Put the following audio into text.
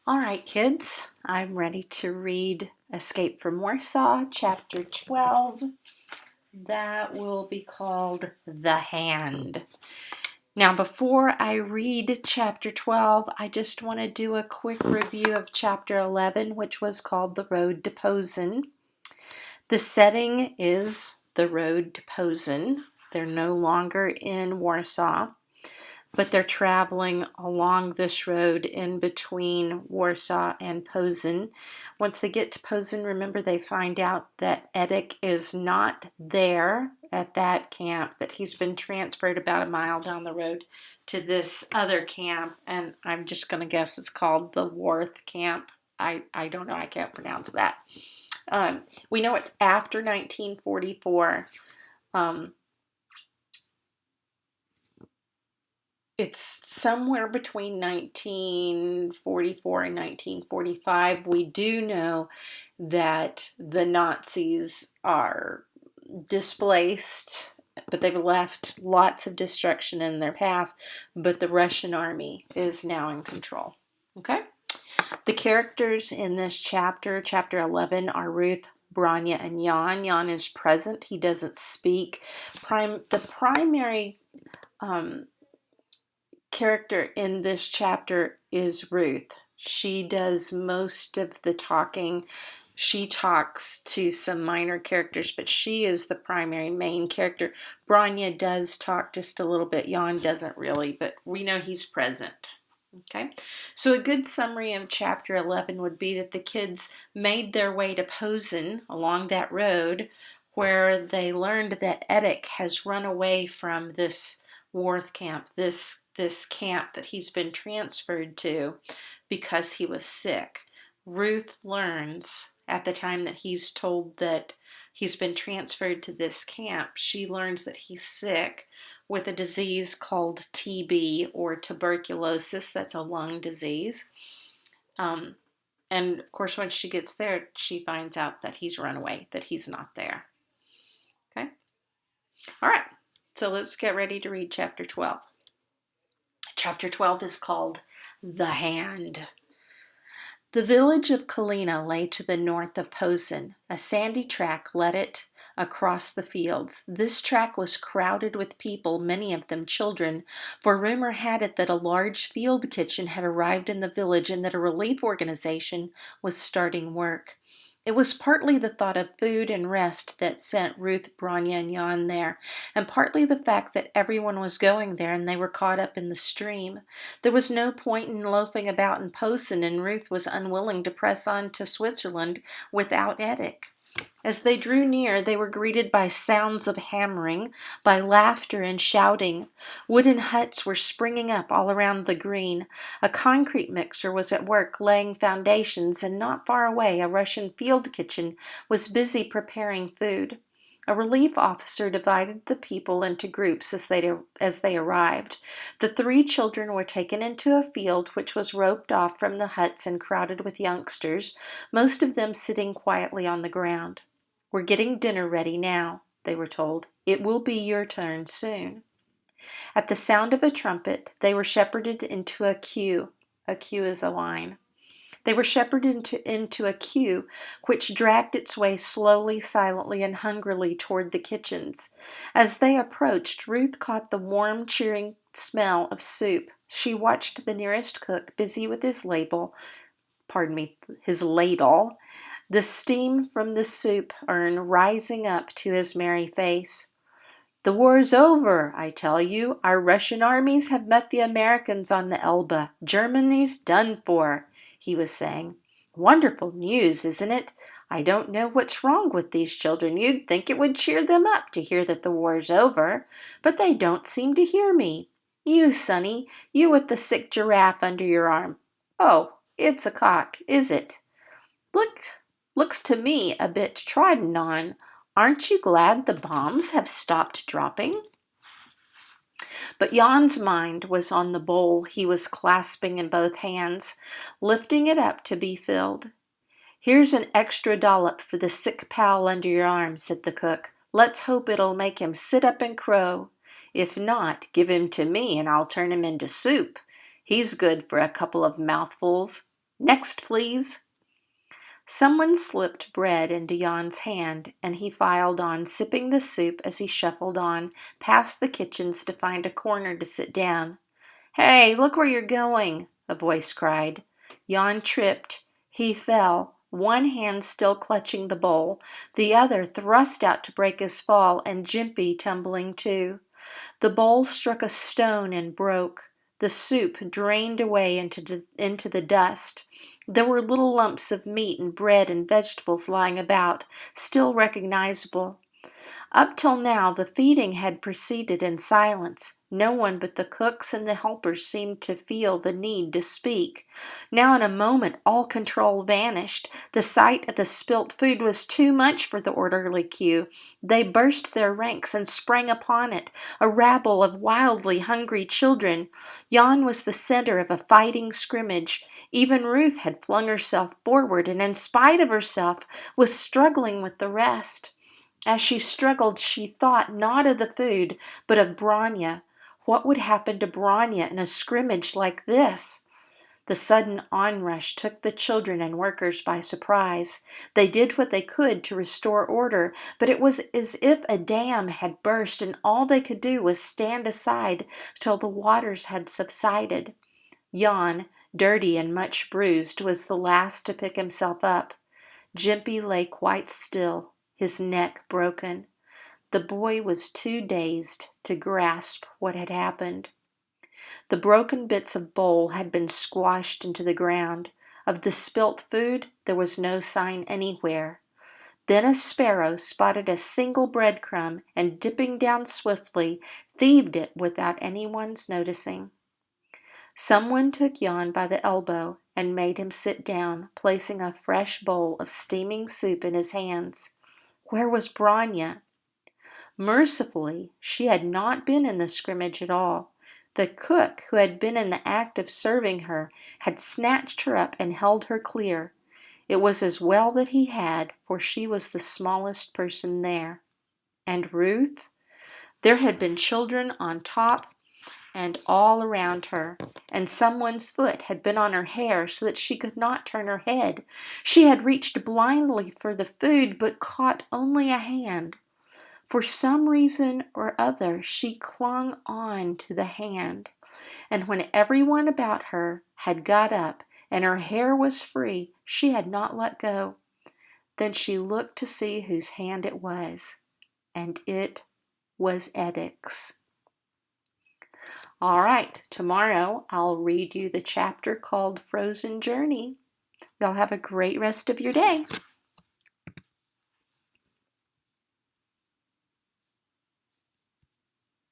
All right, kids, I'm ready to read Escape from Warsaw, Chapter 12. That will be called The Hand. Now, before I read Chapter 12, I just want to do a quick review of Chapter 11, which was called The Road to Posen. The setting is the road to Posen. They're no longer in Warsaw, but they're traveling along this road in between Warsaw and Posen. Once they get to Posen, remember they find out that Edek is not there at that camp, that he's been transferred about a mile down the road to this other camp, and I'm just going to guess it's called the Worth camp. I don't know, I can't pronounce that. We know it's after 1944. It's somewhere between 1944 and 1945. We do know that the Nazis are displaced, but they've left lots of destruction in their path, but the Russian army is now in control. Okay? The characters in this chapter, chapter 11, are Ruth, Branya, and Jan. Jan is present. He doesn't speak. The primary character in this chapter is Ruth. She does most of the talking. She talks to some minor characters, but she is the primary main character. Branya does talk just a little bit. Jan doesn't really, but we know he's present. Okay, so a good summary of chapter 11 would be that the kids made their way to Posen along that road, where they learned that Edek has run away from this Worth camp, this camp that he's been transferred to because he was sick. Ruth learns at the time that he's told that he's been transferred to this camp, she learns that he's sick with a disease called TB, or tuberculosis. That's a lung disease. And of course, when she gets there, she finds out that he's run away, that he's not there. Okay? All right. So let's get ready to read chapter 12. Chapter 12 is called The Hand. The village of Kalina lay to the north of Posen. A sandy track led it across the fields. This track was crowded with people, many of them children, for rumor had it that a large field kitchen had arrived in the village and that a relief organization was starting work. It was partly the thought of food and rest that sent Ruth, Branya, and Jan there, and partly the fact that everyone was going there and they were caught up in the stream. There was no point in loafing about in Posen, and Ruth was unwilling to press on to Switzerland without Edek. As they drew near, they were greeted by sounds of hammering, by laughter and shouting. Wooden huts were springing up all around the green. A concrete mixer was at work laying foundations, and not far away a Russian field kitchen was busy preparing food. A relief officer divided the people into groups as they arrived. The 3 children were taken into a field which was roped off from the huts and crowded with youngsters, most of them sitting quietly on the ground. "We're getting dinner ready now," they were told. "It will be your turn soon." At the sound of a trumpet, they were shepherded into a queue. A queue is a line. They were shepherded into a queue which dragged its way slowly, silently, and hungrily toward the kitchens. As they approached, Ruth caught the warm, cheering smell of soup. She watched the nearest cook busy with his ladle, the steam from the soup urn rising up to his merry face. "The war's over, I tell you. Our Russian armies have met the Americans on the Elbe. Germany's done for," he was saying. "Wonderful news, isn't it? I don't know what's wrong with these children. You'd think it would cheer them up to hear that the war's over, but they don't seem to hear me. You, Sonny, you with the sick giraffe under your arm. Oh, it's a cock, is it? Looks to me a bit trodden on. Aren't you glad the bombs have stopped dropping?" But Jan's mind was on the bowl he was clasping in both hands, lifting it up to be filled. "Here's an extra dollop for the sick pal under your arm," said the cook. "Let's hope it'll make him sit up and crow. If not, give him to me and I'll turn him into soup. He's good for a couple of mouthfuls." Next, please. Someone slipped bread into Jan's hand, and he filed on, sipping the soup as he shuffled on past the kitchens to find a corner to sit down. "Hey, look where you're going," a voice cried. Jan tripped. He fell, one hand still clutching the bowl, the other thrust out to break his fall, and Jimpy tumbling too. The bowl struck a stone and broke. The soup drained away into the dust. There were little lumps of meat and bread and vegetables lying about, still recognizable. Up till now, the feeding had proceeded in silence. No one but the cooks and the helpers seemed to feel the need to speak. Now, in a moment, all control vanished. The sight of the spilt food was too much for the orderly queue. They burst their ranks and sprang upon it, a rabble of wildly hungry children. Jan was the center of a fighting scrimmage. Even Ruth had flung herself forward and, in spite of herself, was struggling with the rest. As she struggled, she thought not of the food, but of Branya. What would happen to Branya in a scrimmage like this? The sudden onrush took the children and workers by surprise. They did what they could to restore order, but it was as if a dam had burst, and all they could do was stand aside till the waters had subsided. Jan, dirty and much bruised, was the last to pick himself up. Jimpy lay quite still, his neck broken. The boy was too dazed to grasp what had happened. The broken bits of bowl had been squashed into the ground. Of the spilt food, there was no sign anywhere. Then a sparrow spotted a single breadcrumb and, dipping down swiftly, thieved it without anyone's noticing. Someone took Jan by the elbow and made him sit down, placing a fresh bowl of steaming soup in his hands. Where was Branya? Mercifully, she had not been in the scrimmage at all. The cook, who had been in the act of serving her, had snatched her up and held her clear. It was as well that he had, for she was the smallest person there. And Ruth? There had been children on top and all around her, and someone's foot had been on her hair so that she could not turn her head. She had reached blindly for the food, but caught only a hand. For some reason or other, she clung on to the hand, and when everyone about her had got up and her hair was free, she had not let go. Then she looked to see whose hand it was, and it was Edic's. All right, tomorrow I'll read you the chapter called Frozen Journey. Y'all have a great rest of your day.